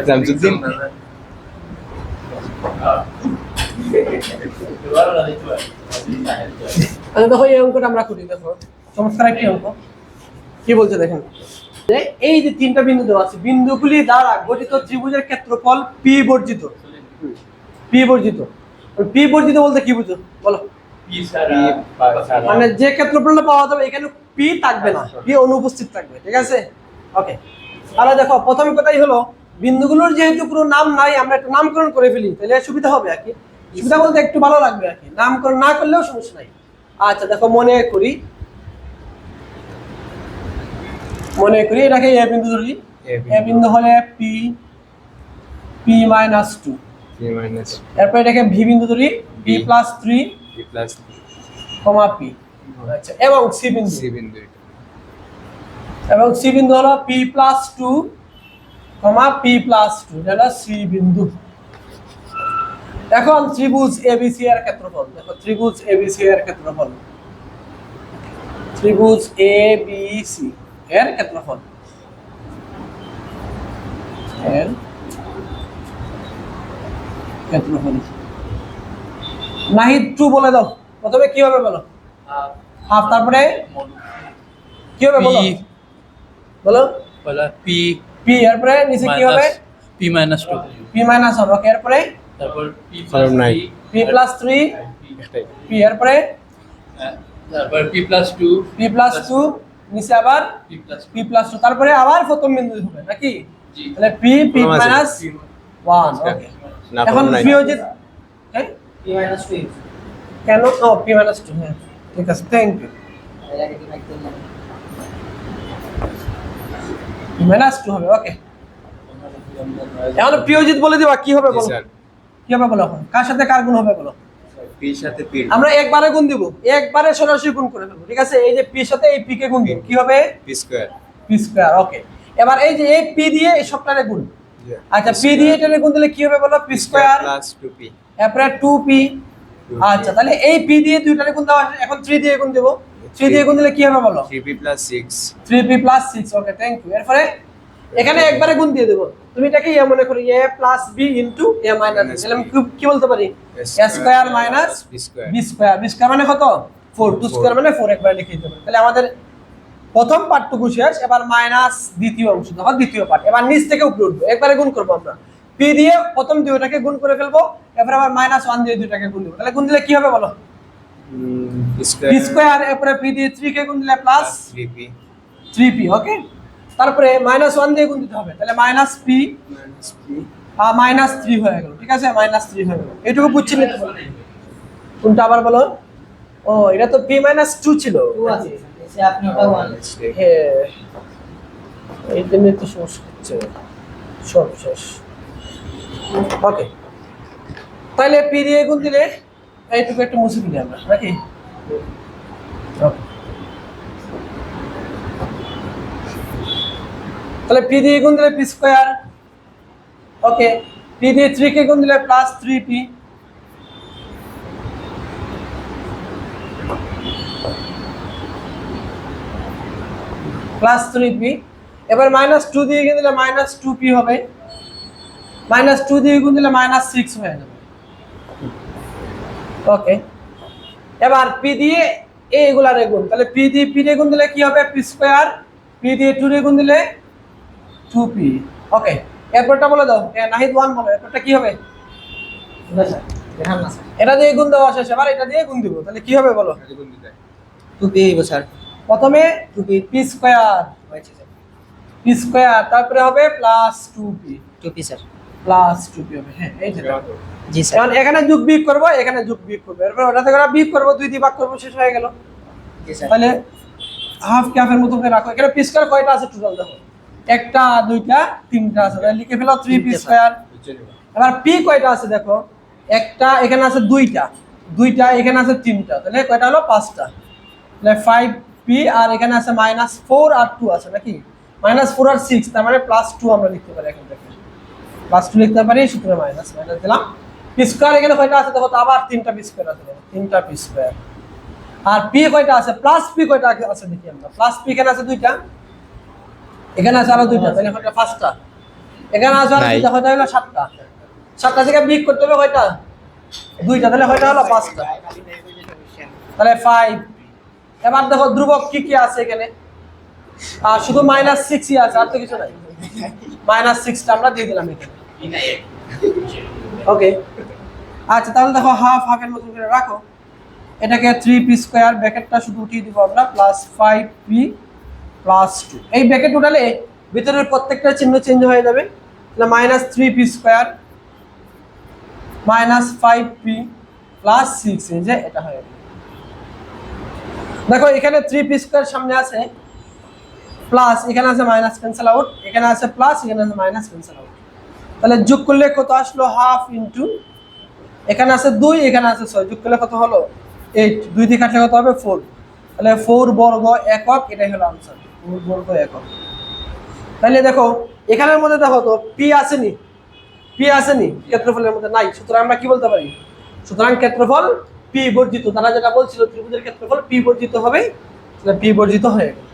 জামসুদ্দিন আচ্ছা দেখো এই অঙ্কটা আমরা করি। দেখো চমৎকার একটি অঙ্ক। কি বলছে দেখেন, যে এই যে তিনটা বিন্দু দেওয়া আছে, বিন্দুগুলি দ্বারা গঠিত ত্রিভুজের ক্ষেত্রফল পি বর্জিত। পি বর্জিত, পি বর্জিত বলতে কি বুঝো বলো? মানে যে ক্ষেত্রফলটা পাওয়া যাবে এখানে পি থাকবে না, পি অনুপস্থিত থাকবে। ঠিক আছে, ওকে। তাহলে দেখো প্রথম কথাই হলো বিন্দুগুলোর যেহেতু কোনো নাম নাই, আমরা একটু নামকরণ করে ফেলি, তাহলে সুবিধা হবে আর কি। সুবিধা বলতে একটু ভালো লাগবে আর কি, নামকরণ না করলেও সমস্যা নাই। আচ্ছা দেখো মনে করি এটাকে এ বিন্দু ধরি। এ বিন্দু হলে পি পি মাইনাস 2, এরপর এটাকে ভি বিন্দু ধরি, বি প্লাস 3 কমা পি। আচ্ছা, এবং সি বিন্দু হলো পি প্লাস 2 কমা পি প্লাস 2, এটা হলো সি বিন্দু। এখন ত্রিভুজ এবিসি এর ক্ষেত্রফল দেখো, ত্রিভুজ এবিসি এর ক্ষেত্রফল, ত্রিভুজ এবিসি এর ক্ষেত্রফল নাহিদ 2 বলে দাও। প্রথমে কি হবে বলো? হাফ, তারপরে কি হবে বলো? বলো পি পি, এরপরে নিচে কি হবে? পি মাইনাস 2, পি মাইনাস হবে। ওকে, এরপরে তারপর পি প্লাস 3 পি, এরপরে তারপর পি প্লাস 2, নিচে আবার পি প্লাস 2, তারপরে আবার প্রথম বিন্দু হবে নাকি? তাহলে পি মাইনাস 1। ওকে, এখন পি হচ্ছে পি মাইনাস 2 কেন? ও পি মাইনাস 2, হ্যাঁ ঠিক আছে, থ্যাংক ইউ। পি মাইনাস 2 হবে। ওকে, এখন পিওজিত বলে দিবা কি হবে বলো? কি হবে বলো? এখন কার সাথে কার গুণ হবে বলো? পি সাথে পি আমরা একবারে গুণ দিব, একবারে সরাসরি গুণ করে ফেলবো। ঠিক আছে, এই যে পি সাথে এই পি কে গুণ দিব, কি হবে? P square. ওকে, এবার এই যে এই পি দিয়ে এই সবটারে গুণ। আচ্ছা, পি দিয়ে এটারে গুণ দিলে কি হবে বলো? পি স্কয়ার প্লাস 2p, এরপরে 2p। আচ্ছা, তাহলে এই পি দিয়ে দুইটারে গুণ দাও, এখন 3 দিয়ে গুণ দেব। 3 দিয়ে গুণ দিলে কি হবে বলো? 3p plus 6। 3p plus 6। Okay, thank you. এরপরে এখানে একবারে গুণ দিয়ে দেব। তুমি এটাকে এ মনে করো, a plus b into a minus b। তাহলে আমি কি বলতে পারি? a square minus b square. b square মানে কত? 4। 2 স্কয়ার মানে 4, একবারে লিখে দিতে পারি। তাহলে আমাদের প্রথম পার্টটুকু শেষ। এবার মাইনাস দ্বিতীয় অংশ, দেখো দ্বিতীয় পার্ট। এবার নিচ থেকে উপরে উঠবো, একবারে গুণ করবো আমরা। p দিয়ে প্রথম দুইটাকে গুণ করে ফেলবো, এরপর আবার -1 দিয়ে দুইটাকে গুণ দেব। তাহলে গুণ দিলে কি হবে বলো? b স্কয়ার, এরপরে p দিয়ে 3 কে গুণ দিলে প্লাস 3p। ওকে, তারপরে -1 দিয়ে গুণ দিতে হবে, তাহলে মাইনাস পি মাইনাস 3 হয়ে গেল। ঠিক আছে, -3 হয়ে গেল। এটুকু বুঝছেন? কোনটা আবার বলো? ও, এটা তো p - 2 ছিল। আপনি ওটা 1। হ্যাঁ, এই জন্য তো সমস্যা হচ্ছে, সব শেষ। ওকে, তাহলে p দিয়ে গুণ দিলে এইটুকু একটু মুছে দিই আমরা নাকি? ওকে, তাহলে p দিয়ে গুণ দিলে p স্কয়ার। ওকে, p দিয়ে 3 কে গুণ দিলে প্লাস 3p। Plus 3p। এবার -2 দিয়ে গুণ দিলে -2p হবে। -2 দিয়ে গুণ দিলে -6 হয়ে যাবে। ওকে, এবার p দিয়ে এগুলারে গুণ, তাহলে p দিয়ে গুণ দিলে কি হবে? p square. p দিয়ে 2 দিয়ে গুণ দিলে 2p। ওকে, এরপরটা বলে দাও। নাহিদ 1 বলো, এরপরটা কি হবে? এটা দিয়ে গুণ দেওয়া শেষ, এবার এটা দিয়ে গুণ দিব। তাহলে কি হবে বলো? 2p হইব স্যার। প্রথমে p স্কয়ার, তারপরে হবে plus 2p sir, plus 2p হবে। হ্যাঁ, এই যে জি স্যার। এখন এখানে যোগ বিয়োগ করব, এখানে যোগ বিয়োগ করব, এরপর ওটাতে করে বিয়োগ করব, 2 দিয়ে ভাগ করব, শেষ হয়ে গেল। জি স্যার। তাহলে হাফ ক্যাফের মতো করে রাখো। এখানে p স্কয়ার কয়টা আছে টোটাল দেখো? 1টা 2টা 3টা আছে, তাহলে লিখে ফেলো 3p স্কয়ার। এবার p কয়টা আছে দেখো? 1টা, এখানে আছে 2টা, এখানে আছে 3টা, তাহলে কয়টা হলো? 5টা। তাহলে 5p, আর এখানে আছে -4 আর 2 আছে নাকি? -4 আর 6, তার মানে +2 আমরা লিখতে পারি। এখন দেখো +2 লিখতে পারি, সূত্রে মাইনাস দিলাম। p স্কয়ার এখানে কয়টা আছে দেখো তো? আবার 3টা p স্কয়ার আছে, 3টা p স্কয়ার। আর p কয়টা আছে? প্লাস p কয়টা আছে দেখি আমরা। প্লাস p এখানে আছে 2টা, এখানে আছে আরো 2টা, তাহলে এটা 5টা। এখানে আছে আর নাই। হয়তো হলো 7টা 7টা থেকে বিয়োগ করতে হবে কয়টা 2টা তাহলে হয়তো হলো 5টা তাহলে 5 এবার দেখো ধ্রুবক কি কি আছে এখানে শুধু -6 ই আছে আর তো কিছু নাই -6টা আমরা দিয়ে দিলাম এখানে ওকে আচ্ছা তাহলে দেখো হাফ হাফের মতো করে রাখো এটাকে 3p স্কয়ার ব্র্যাকেটটা শুধু উঠিয়ে দিব আমরা প্লাস 5p প্লাস 2 এই ব্র্যাকেট উঠালে ভিতরের প্রত্যেকটা চিহ্ন চেঞ্জ হয়ে যাবে তাহলে -3p স্কয়ার -5p প্লাস 6 এই যে এটা হয়ে গেল দেখো এখানে 3p স্কয়ার সামনে আছে প্লাস এখানে আছে মাইনাস ক্যান্সেল আউট এখানে আছে প্লাস এখানে আছে মাইনাস ক্যান্সেল আউট তাহলে যোগ করলে কত আসলো হাফ ইনটু এখানে আছে 2 এখানে আছে 6 যোগ করলে কত হলো 8 2 দিয়ে কাটলে কত হবে 4 তাহলে 4 বর্গ একক এটাই হলো आंसर 4 বর্গ একক তাহলে দেখো এখানের মধ্যে দেখো তো p আসেনি ক্ষেত্রফলের মধ্যে নাই সুতরাং আমরা কি বলতে পারি সুতরাং ক্ষেত্রফল p বর্জিত তারা যেটা বলছিল ত্রিভুজের ক্ষেত্রফল p বর্জিত হবে তাহলে p বর্জিত হয়ে গেল